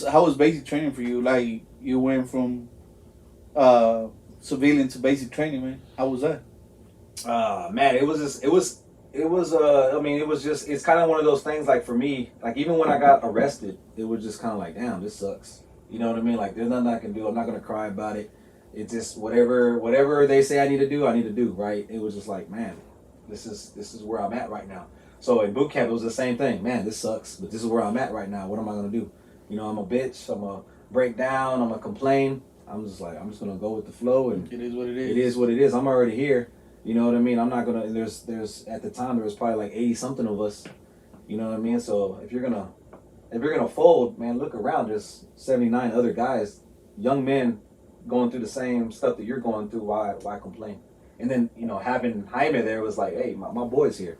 how was basic training for you? Like you went from civilian to basic training, man. How was that? Man, it was just it was I mean it was just it's kind of one of those things like for me like even when I got arrested it was just kind of like damn this sucks, you know what I mean, like there's nothing I can do, I'm not gonna cry about it, it's just whatever they say I need to do, right? It was just like man, this is where I'm at right now. So in boot camp it was the same thing, man, this sucks but this is where I'm at right now, what am I gonna do? You know, I'm a bitch, I'm gonna break down, I'm gonna complain, I'm just gonna go with the flow and It is what it is. it is what it is, I'm already here. You know what I mean? I'm not gonna. There's at the time there was probably like 80 something of us. You know what I mean? So if you're gonna fold, man, look around. There's 79 other guys, young men, going through the same stuff that you're going through. Why complain? And then having Jaime there was like, hey, my boy's here.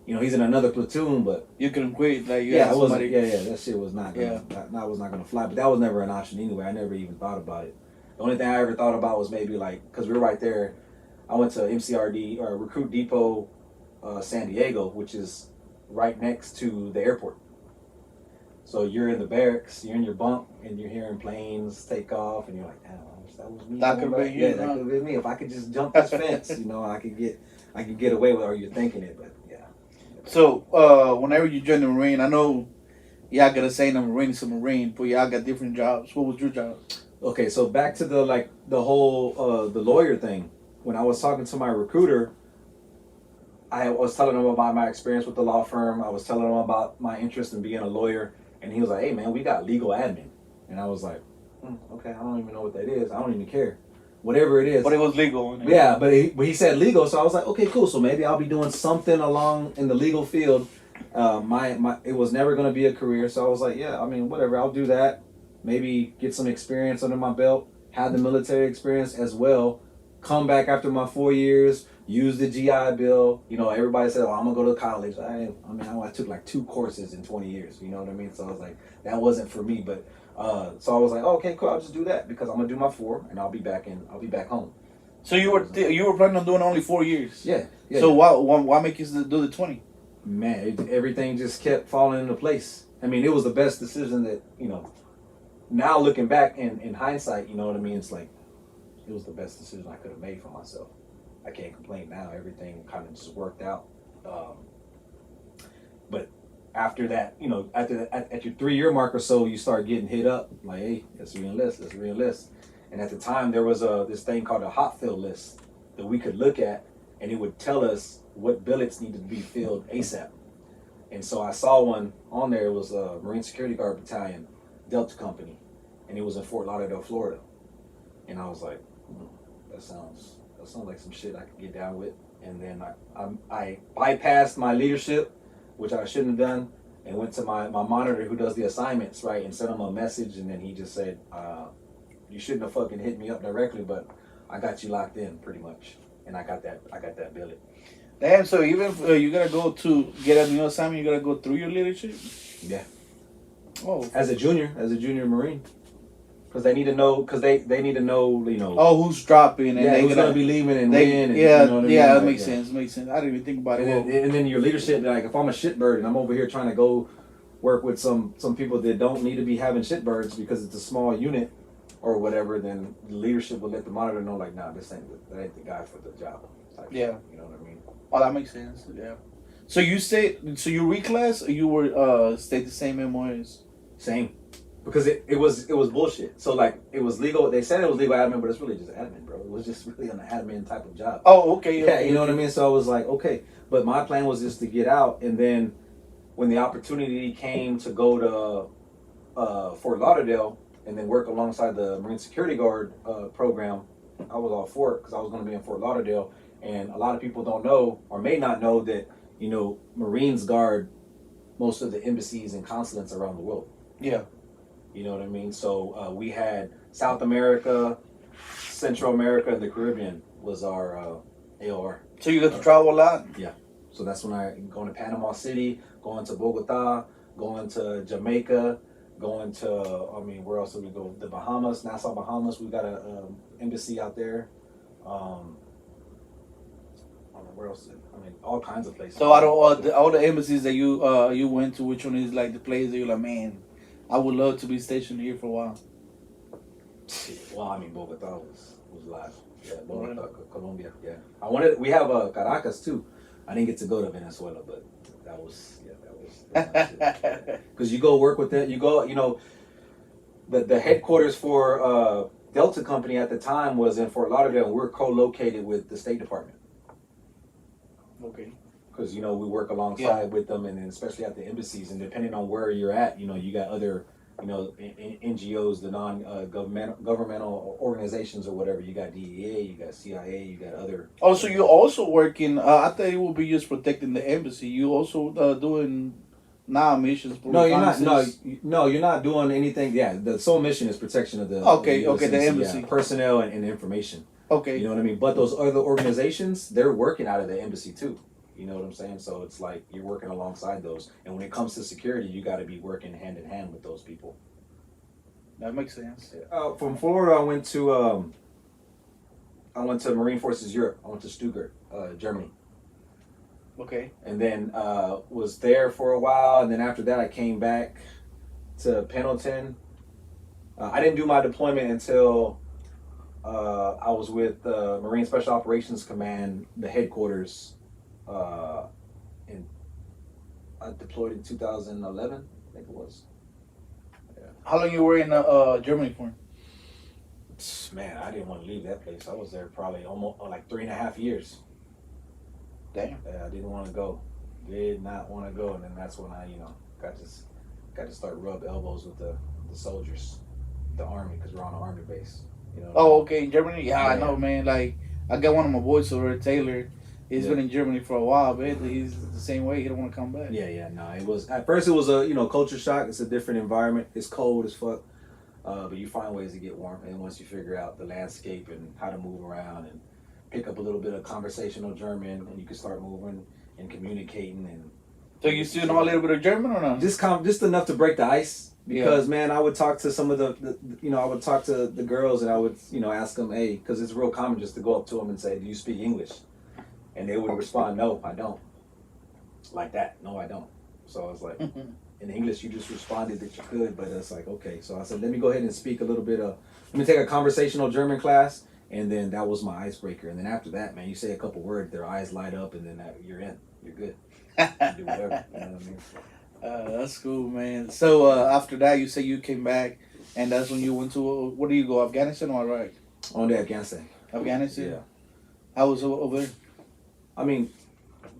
You know, he's in another platoon, but You couldn't quit. Like yeah, it wasn't. Yeah, that shit was not. Gonna, Yeah. that was not gonna fly. But that was never an option anyway. I never even thought about it. The only thing I ever thought about was maybe like because we were right there. I went to MCRD or Recruit Depot, San Diego, which is right next to the airport. So you're in the barracks, you're in your bunk, and you're hearing planes take off, and you're like, damn, I wish that was me. That could be you, yeah, that huh? could have been me. If I could just jump this fence, I could get away with it, or you're thinking it, but yeah. So whenever you join the Marine, I know y'all gotta say the Marine is a Marine, but y'all got different jobs. What was your job? Okay, so back to the whole the lawyer thing. When I was talking to my recruiter, I was telling him about my experience with the law firm. I was telling him about my interest in being a lawyer, and he was like, "Hey, man, we got legal admin," and I was like, "Okay, I don't even know what that is. I don't even care, whatever it is." But it was legal. Yeah, but he said legal, so I was like, "Okay, cool. So maybe I'll be doing something along in the legal field." My it was never going to be a career, so I was like, "Yeah, I mean, whatever. I'll do that. Maybe get some experience under my belt, have the military experience as well." Come back after my 4 years, use the GI Bill. You know, everybody said, "Oh, I'm gonna go to college." I took like 2 courses in 20 years. You know what I mean? So I was like, that wasn't for me. But so I was like, oh, "Okay, cool. I'll just do that because I'm gonna do my 4 and I'll be back home." So you were planning on doing only 4 years. Yeah. So why make you do the 20? Man, everything just kept falling into place. I mean, it was the best decision that Now looking back in hindsight, you know what I mean? It's like. It was the best decision I could have made for myself. I can't complain now. Everything kind of just worked out. But after that, at your 3-year mark or so, you start getting hit up like, hey, let's re-enlist. And at the time, there was this thing called a hot fill list that we could look at, and it would tell us what billets needed to be filled ASAP. And so I saw one on there. It was a Marine Security Guard Battalion, Delta Company, and it was in Fort Lauderdale, Florida. And I was like, that sounds like some shit I could get down with. And then I bypassed my leadership, which I shouldn't have done, and went to my monitor who does the assignments, right, and sent him a message. And then he just said, you shouldn't have fucking hit me up directly, but I got you locked in pretty much. And I got that billet. Damn, so even if you gotta go to get a new assignment, you gotta go through your leadership? Yeah. Oh. As a junior Marine. Because they need to know, they need to know, Oh, who's dropping? And who's going to be leaving and when. And, yeah, you know what I mean? that makes sense. Makes sense. I didn't even think about it. And then your leadership, like if I'm a shitbird and I'm over here trying to go work with some people that don't need to be having shitbirds because it's a small unit or whatever, then the leadership will let the monitor know, like, nah, that ain't the guy for the job. Yeah. You know what I mean? Oh, that makes sense. Yeah. So you reclass or you were stayed the same MOS? Same. Because it was bullshit. So like it was legal. They said it was legal admin, but it's really just admin, bro. It was just really an admin type of job. Oh, okay. Yeah, you know what I mean. So I was like, okay. But my plan was just to get out, and then when the opportunity came to go to Fort Lauderdale and then work alongside the Marine Security Guard program, I was all for it because I was going to be in Fort Lauderdale, and a lot of people don't know or may not know that Marines guard most of the embassies and consulates around the world. Yeah. You know what I mean? So we had South America, Central America, and the Caribbean was our AOR. So you got to travel a lot? Yeah. So that's when I going to Panama City, going to Bogota, going to Jamaica, going to, where else did we go? The Bahamas, Nassau, Bahamas. We got a embassy out there. Where else? All kinds of places. So out of all the embassies that you went to, which one is like the place that you're like, man, I would love to be stationed here for a while. Well, I mean, Bogota was live. Yeah, Right. Bogota, Colombia. Yeah, we have Caracas too. I didn't get to go to Venezuela, but that was because you go work with them. You go, the headquarters for Delta Company at the time was in Fort Lauderdale, and we're co-located with the State Department. Okay. Because we work alongside with them, and then especially at the embassies, and depending on where you're at, you got other NGOs, the non-governmental organizations or whatever. You got DEA, you got CIA, you got other. Oh, so you're also working. I thought it would be just protecting the embassy. You also doing missions. No, you're not. No, you're not doing anything. Yeah, the sole mission is protection of the. Okay, the the embassy, personnel and information. Okay. You know what I mean? But those other organizations, they're working out of the embassy too. You know what I'm saying? So it's like you're working alongside those. And when it comes to security, you got to be working hand in hand with those people. That makes sense. From Florida, I went to Marine Forces Europe. I went to Stuttgart, Germany. Okay. And then was there for a while. And then after that, I came back to Pendleton. I didn't do my deployment until I was with Marine Special Operations Command, the headquarters. I deployed in 2011, I think it was. Yeah. How long you were in Germany for? Man, I didn't want to leave that place. I was there probably almost like 3.5 years. Damn. Yeah, I didn't want to go. Did not want to go, and then that's when I, got to start rub elbows with the soldiers, the army, because we're on an army base. Oh, okay, in Germany. Yeah, I know, man. Like I got one of my boys over, Taylor. He's been in Germany for a while, but he's the same way. He don't want to come back. Yeah, no. It was at first. It was a culture shock. It's a different environment. It's cold as fuck, but you find ways to get warm. And once you figure out the landscape and how to move around and pick up a little bit of conversational German, and you can start moving and communicating. And so you still know a little bit of German or not? Just enough to break the ice. Because man, I would talk to some of the I would talk to the girls, and I would ask them, hey, because it's real common just to go up to them and say, do you speak English? And they would respond, no, I don't. Like that, no, I don't. So I was like, in English, you just responded that you could, but it's like, okay. So I said, let me go ahead and speak a little bit of, let me take a conversational German class, and then that was my icebreaker. And then after that, man, you say a couple words, their eyes light up, and then you're in. You're good. You do whatever, you know what I mean? That's cool, man. So after that, you say you came back, and that's when you went to, where do you go, Afghanistan or Iraq? On to Afghanistan. Afghanistan? Yeah. How was it over there? I mean,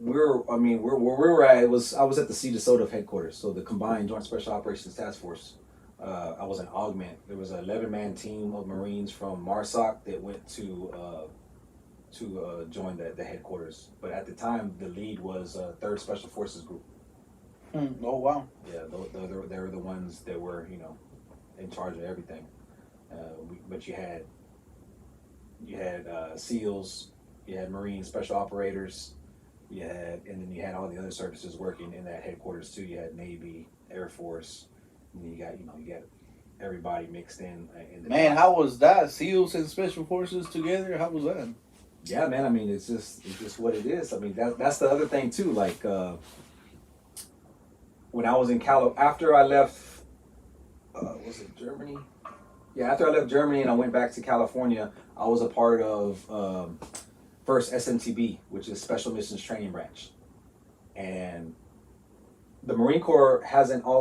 where we were at, I was at the Sea to Soda headquarters, so the Combined Joint Special Operations Task Force. I was an augment. There was an 11-man team of Marines from MARSOC that went to join the headquarters. But at the time, the lead was 3rd Special Forces Group. Oh wow! Yeah, they were the ones that were in charge of everything. But you had SEALs. You had Marine Special Operators, and then you had all the other services working in that headquarters too. You had Navy, Air Force, and then you got everybody mixed in. Man, how was that? SEALs and Special Forces together? How was that? Yeah, man. I mean, it's just what it is. I mean, that's the other thing too. Like when I was in after I left, was it Germany? Yeah, after I left Germany and I went back to California, I was a part of. First SMTB, which is Special Missions Training Branch, and the Marine Corps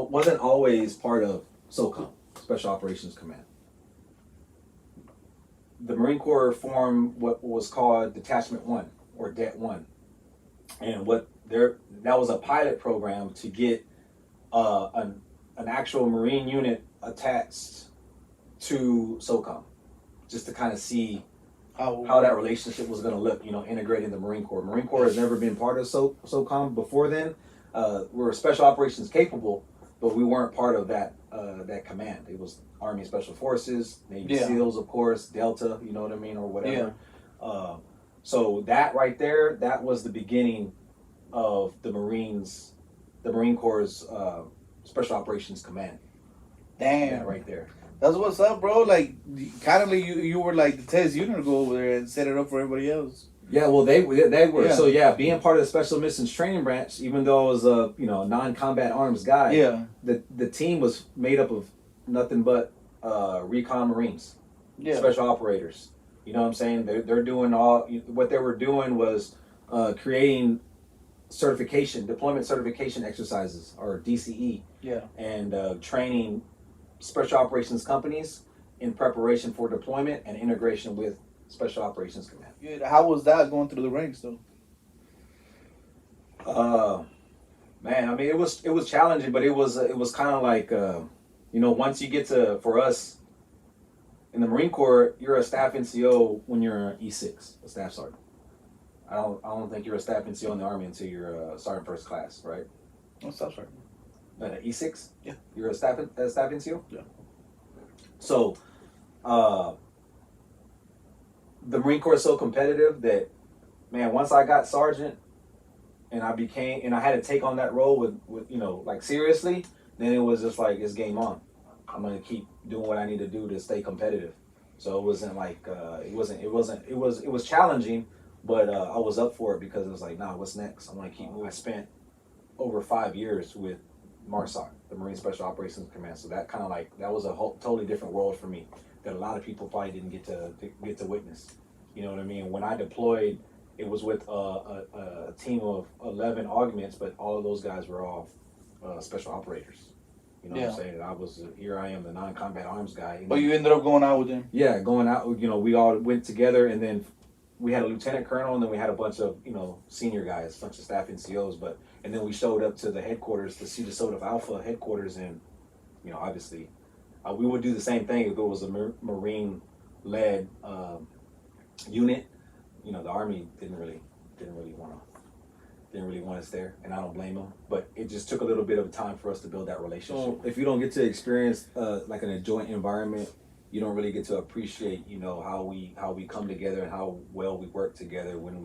wasn't always part of SOCOM, Special Operations Command. The Marine Corps formed what was called Detachment 1 or Det 1, and that was a pilot program to get an actual Marine unit attached to SOCOM, just to kind of see how that relationship was going to look, integrating the Marine Corps. Marine Corps has never been part of SOCOM before then. We were special operations capable, but we weren't part of that command. It was Army Special Forces, Navy SEALs, of course, Delta, you know what I mean, or whatever. Yeah. So that right there, that was the beginning of the Marine Corps' Special Operations Command. Damn. Yeah, right there. That's what's up, bro. Like, kind of like you were like the test unit to go over there and set it up for everybody else. Yeah, well, they were. Yeah. So yeah, being part of the Special Missions Training Branch, even though I was a non-combat arms guy, Yeah. the team was made up of nothing but recon Marines, Yeah. special operators. You know what I'm saying? They're doing what they were doing was creating deployment certification exercises, or DCE, Yeah. and training special operations companies in preparation for deployment and integration with Special Operations Command. Yeah. How was that going through the ranks though? Man, I mean, it was challenging, but it was kind of like once you get to, for us in the Marine Corps, you're a staff NCO when you're an E6, a staff sergeant. I don't think you're a staff NCO in the Army until you're a sergeant first class, right? Oh, stop sorry. E6? Yeah. You're a staff NCO? Yeah. So, the Marine Corps is so competitive that, man, once I got sergeant and I had to take on that role with like seriously, then it was just like, it's game on. I'm gonna keep doing what I need to do to stay competitive. So it wasn't like it was challenging, but I was up for it because it was like, nah, what's next? I'm gonna keep moving. I spent over 5 years with MARSOC, the Marine Special Operations Command. So that was a totally different world for me that a lot of people probably didn't get to witness. You know what I mean? When I deployed, it was with a team of 11 augments, but all of those guys were all special operators. You know what I'm saying? And here I am, the non-combat arms guy. But you ended up going out with them? Yeah, going out, we all went together, and then we had a lieutenant colonel, and then we had a bunch of, senior guys, a bunch of staff NCOs, and then we showed up to the headquarters, the Cedar Soda Alpha headquarters, and, obviously, we would do the same thing if it was a Marine-led unit. The Army didn't really want us there, and I don't blame them. But it just took a little bit of time for us to build that relationship. So if you don't get to experience like in a joint environment, you don't really get to appreciate how we come together and how well we work together when